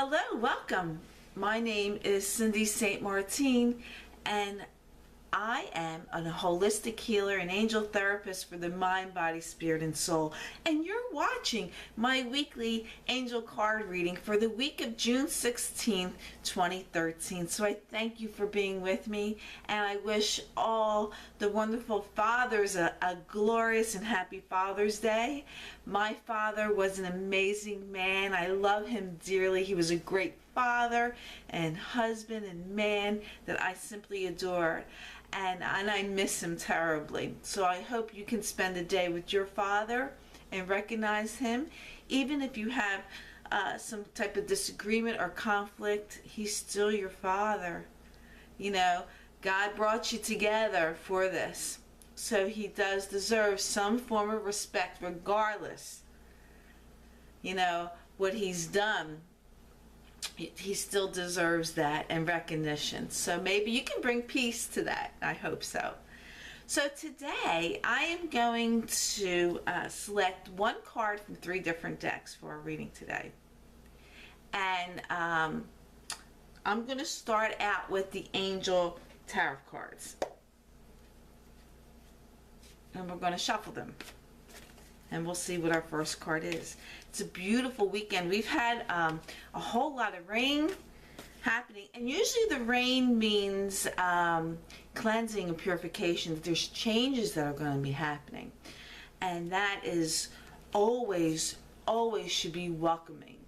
Hello, welcome. My name is Cindy St. Martine, and I am a holistic healer and angel therapist for the mind, body, spirit, and soul. And you're watching my weekly angel card reading for the week of June 16th, 2013. So I thank you for being with me, and I wish all the wonderful fathers a glorious and happy Father's Day. My father was an amazing man. I love him dearly. He was a great father and husband and man that I simply adored. And I miss him terribly. So I hope you can spend a day with your father and recognize him. Even if you have some type of disagreement or conflict, he's still your father. You know, God brought you together for this. So he does deserve some form of respect regardless, what he's done. He still deserves that and recognition. So maybe you can bring peace to that. I hope so. So today I am going to select one card from 3 different decks for our reading today. And I'm going to start out with the Angel Tarot cards. And we're going to shuffle them. And we'll see what our first card is. It's a beautiful weekend. We've had a whole lot of rain happening. And usually the rain means cleansing and purification. There's changes that are going to be happening. And that is always should be welcoming.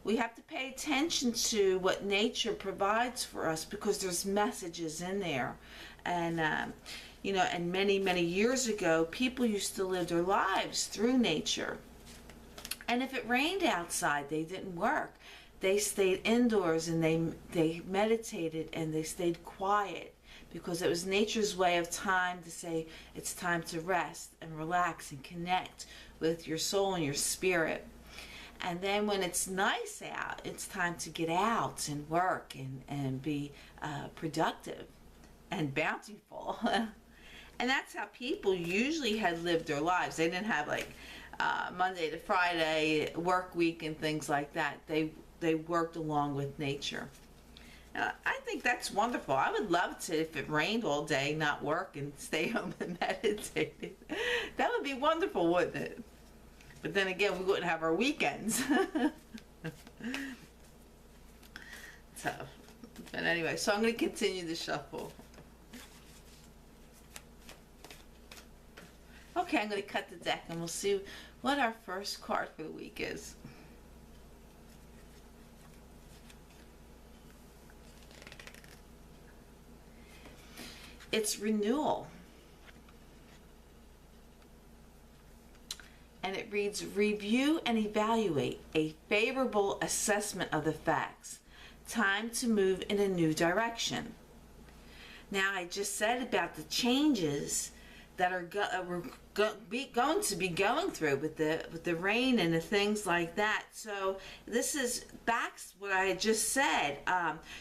We have to pay attention to what nature provides for us because there's messages in there. And and many years ago, people used to live their lives through nature. And if it rained outside, they didn't work. They stayed indoors and they meditated and they stayed quiet because it was nature's way of time to say it's time to rest and relax and connect with your soul and your spirit. And then when it's nice out, it's time to get out and work and be productive and bountiful. And that's how people usually had lived their lives. They didn't have like Monday to Friday work week and things like that. They worked along with nature. I think that's wonderful. I would love to, if it rained all day, not work and stay home and meditate. That would be wonderful, wouldn't it? But then again, we wouldn't have our weekends. But anyway, so I'm going to continue the shuffle. Okay, I'm going to cut the deck and we'll see what our first card for the week is. It's renewal. And it reads, review and evaluate a favorable assessment of the facts. Time to move in a new direction. Now, I just said about the changes that are going to be going through with the rain and the things like that. So this is back what I just said.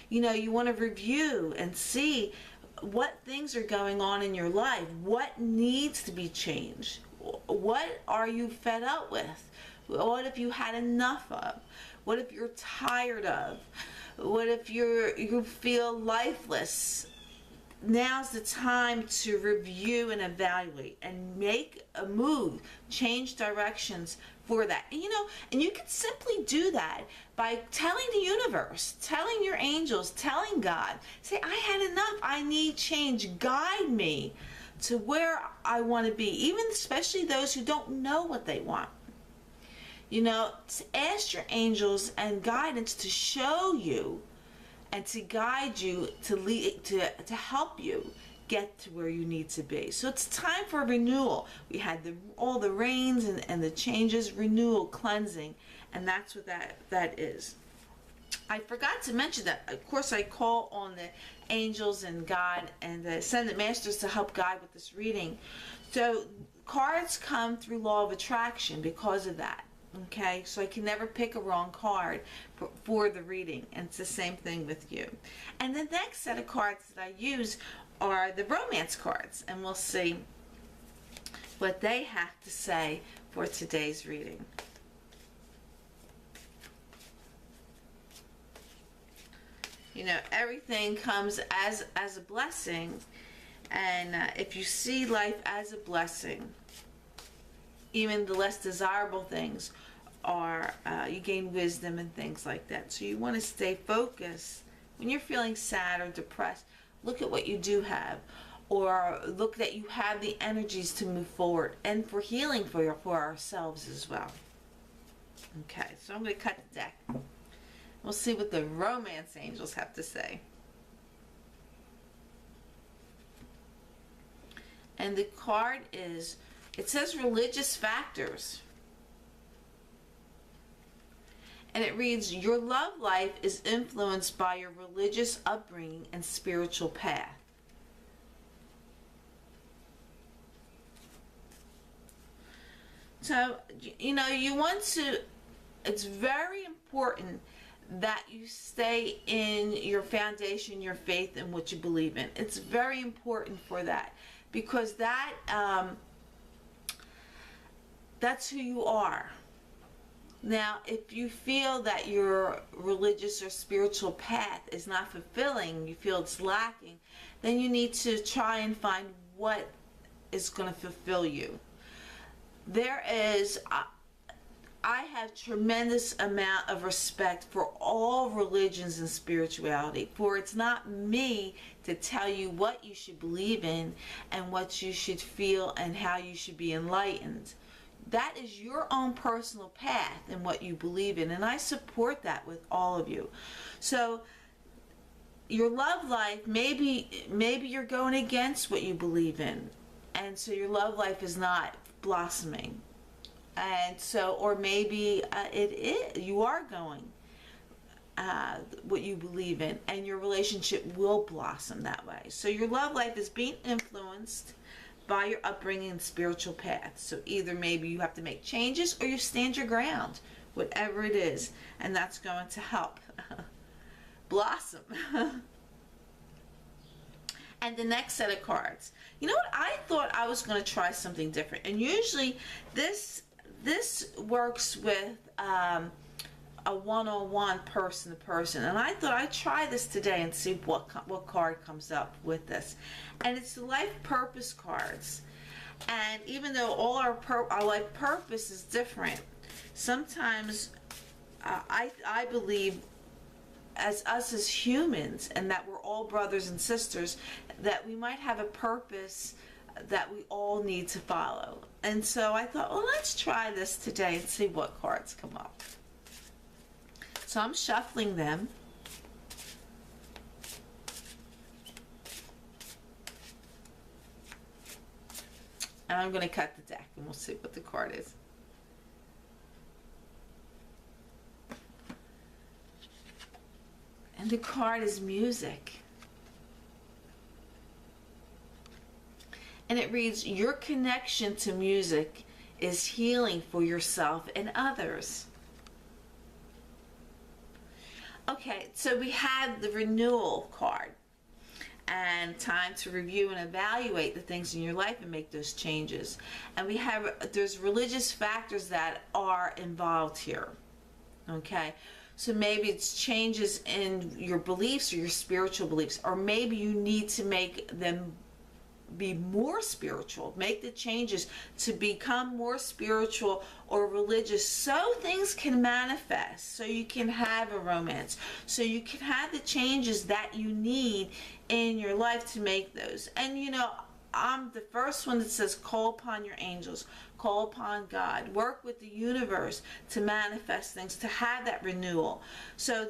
You want to review and see what things are going on in your life. What needs to be changed? What are you fed up with? What if you had enough of? What if you're tired of? What if you feel lifeless? Now's the time to review and evaluate and make a move, change directions for that. And you can simply do that by telling the universe, telling your angels, telling God, say, I had enough, I need change, guide me to where I want to be, even especially those who don't know what they want. Ask your angels and guidance to show you and to guide you, to lead, to help you get to where you need to be. So it's time for renewal. We had all the rains and the changes, renewal, cleansing, and that's what that is. I forgot to mention that, of course, I call on the angels and God and the Ascended Masters to help guide with this reading. So cards come through law of attraction because of that. Okay, so I can never pick a wrong card for the reading, and it's the same thing with you. And the next set of cards that I use are the romance cards, and we'll see what they have to say for today's reading. Everything comes as a blessing. And if you see life as a blessing, even the less desirable things are, you gain wisdom and things like that. So you want to stay focused. When you're feeling sad or depressed, look at what you do have, or look that you have the energies to move forward and for healing for ourselves as well. Okay, so I'm going to cut the deck. We'll see what the romance angels have to say. And the card is, it says religious factors. And it reads, your love life is influenced by your religious upbringing and spiritual path. So, you want to, it's very important that you stay in your foundation, your faith, and what you believe in. It's very important for that, because that's who you are. Now, if you feel that your religious or spiritual path is not fulfilling, you feel it's lacking, then you need to try and find what is going to fulfill you. I have tremendous amount of respect for all religions and spirituality, for it's not me to tell you what you should believe in and what you should feel and how you should be enlightened. That is your own personal path and what you believe in, and I support that with all of you. So your love life, maybe you're going against what you believe in, and so your love life is not blossoming. And so, or maybe it is, you are going what you believe in, and your relationship will blossom that way. So your love life is being influenced by your upbringing and spiritual path. So either maybe you have to make changes or you stand your ground, whatever it is, and that's going to help blossom. And the next set of cards, you know what, I thought I was going to try something different, and usually this works with a one-on-one, person to person, and I thought I'd try this today and see what card comes up with this. And it's the life purpose cards. And even though all our life purpose is different, sometimes I believe as us as humans, and that we're all brothers and sisters, that we might have a purpose that we all need to follow. And so I thought, well, let's try this today and see what cards come up. So I'm shuffling them. And I'm going to cut the deck and we'll see what the card is. And the card is music. And it reads, your connection to music is healing for yourself and others. Okay, so we have the renewal card, and time to review and evaluate the things in your life and make those changes. And there's religious factors that are involved here. Okay, so maybe it's changes in your beliefs or your spiritual beliefs, or maybe you need to make them be more spiritual. Make the changes to become more spiritual or religious, so things can manifest, so you can have a romance, so you can have the changes that you need in your life to make those. And I'm the first one that says call upon your angels, call upon God, work with the universe to manifest things, to have that renewal. So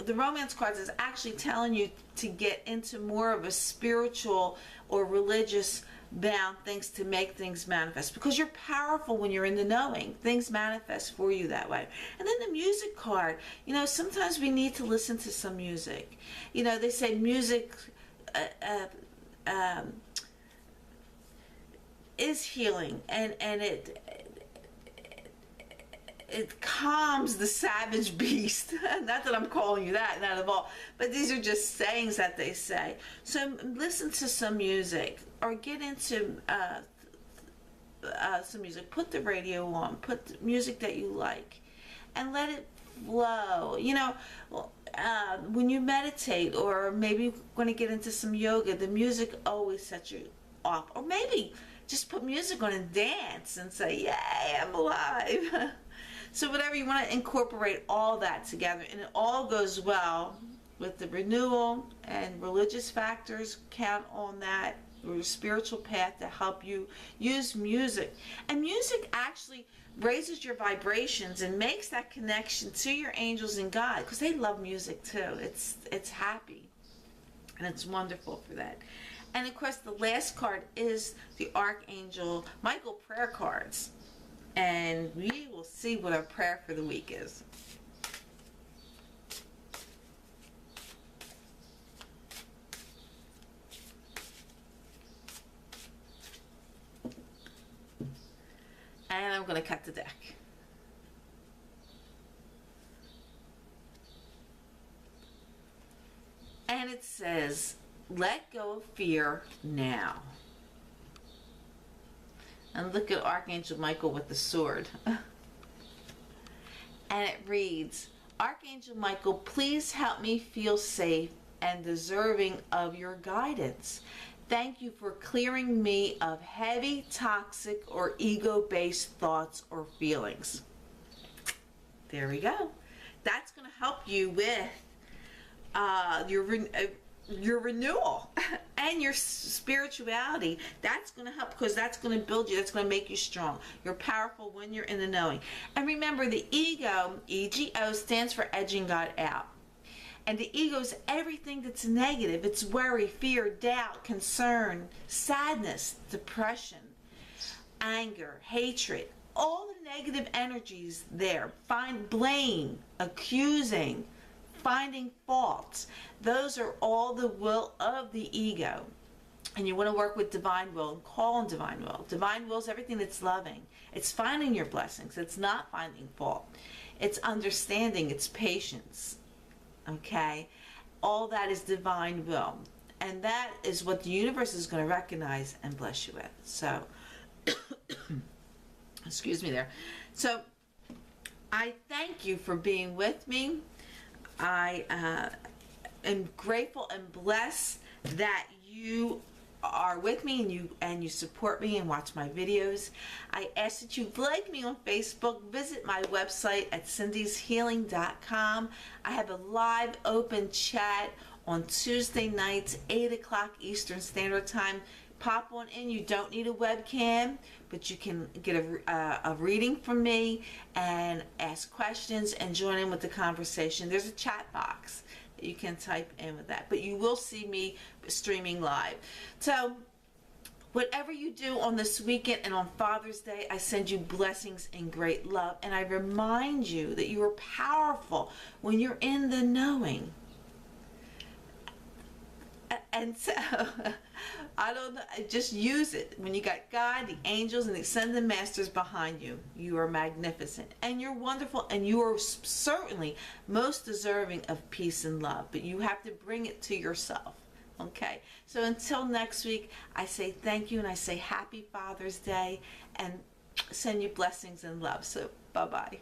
the romance cards is actually telling you to get into more of a spiritual or religious bound things to make things manifest, because you're powerful when you're in the knowing. Things manifest for you that way. And then the music card, sometimes we need to listen to some music. They say music is healing, and it calms the savage beast. Not that I'm calling you that, not at all, but these are just sayings that they say. So listen to some music, or get into some music. Put the radio on, put the music that you like, and let it flow. when you meditate, or maybe you're going to get into some yoga, the music always sets you off. Or maybe just put music on and dance and say, yay, I'm alive. So whatever, you want to incorporate all that together, and it all goes well with the renewal, and religious factors count on that, or your spiritual path to help you use music. And music actually raises your vibrations and makes that connection to your angels and God, because they love music too. It's happy, and it's wonderful for that. And of course, the last card is the Archangel Michael prayer cards, and we will see what our prayer for the week is. And I'm going to cut the deck. And it says, let go of fear now. And look at Archangel Michael with the sword. And it reads, Archangel Michael, please help me feel safe and deserving of your guidance. Thank you for clearing me of heavy, toxic, or ego-based thoughts or feelings. There we go. That's going to help you with your renewal and your spirituality. That's going to help, because that's going to build you. That's going to make you strong. You're powerful when you're in the knowing. And remember, the ego, EGO, stands for edging God out. And the ego is everything that's negative. It's worry, fear, doubt, concern, sadness, depression, anger, hatred, all the negative energies there. Find blame, accusing, finding faults. Those are all the will of the ego. And you want to work with divine will and call on divine will. Divine will is everything that's loving. It's finding your blessings. It's not finding fault. It's understanding. It's patience. Okay, all that is divine will, and that is what the universe is going to recognize and bless you with. So excuse me there. So I thank you for being with me. I am grateful and blessed that you are with me and you support me and watch my videos. I ask that you like me on Facebook, visit my website at cindyshealing.com. I have a live open chat on Tuesday nights, 8 o'clock Eastern Standard Time. Pop on in. You don't need a webcam, but you can get a reading from me and ask questions and join in with the conversation. There's a chat box. You can type in with that, but you will see me streaming live. So whatever you do on this weekend and on Father's Day, I send you blessings and great love, and I remind you that you are powerful when you're in the knowing. And so I don't know, just use it. When you got God, the angels, and the ascended masters behind you, you are magnificent and you're wonderful, and you are certainly most deserving of peace and love, but you have to bring it to yourself. Okay, so until next week, I say thank you, and I say happy Father's Day, and send you blessings and love. So bye-bye.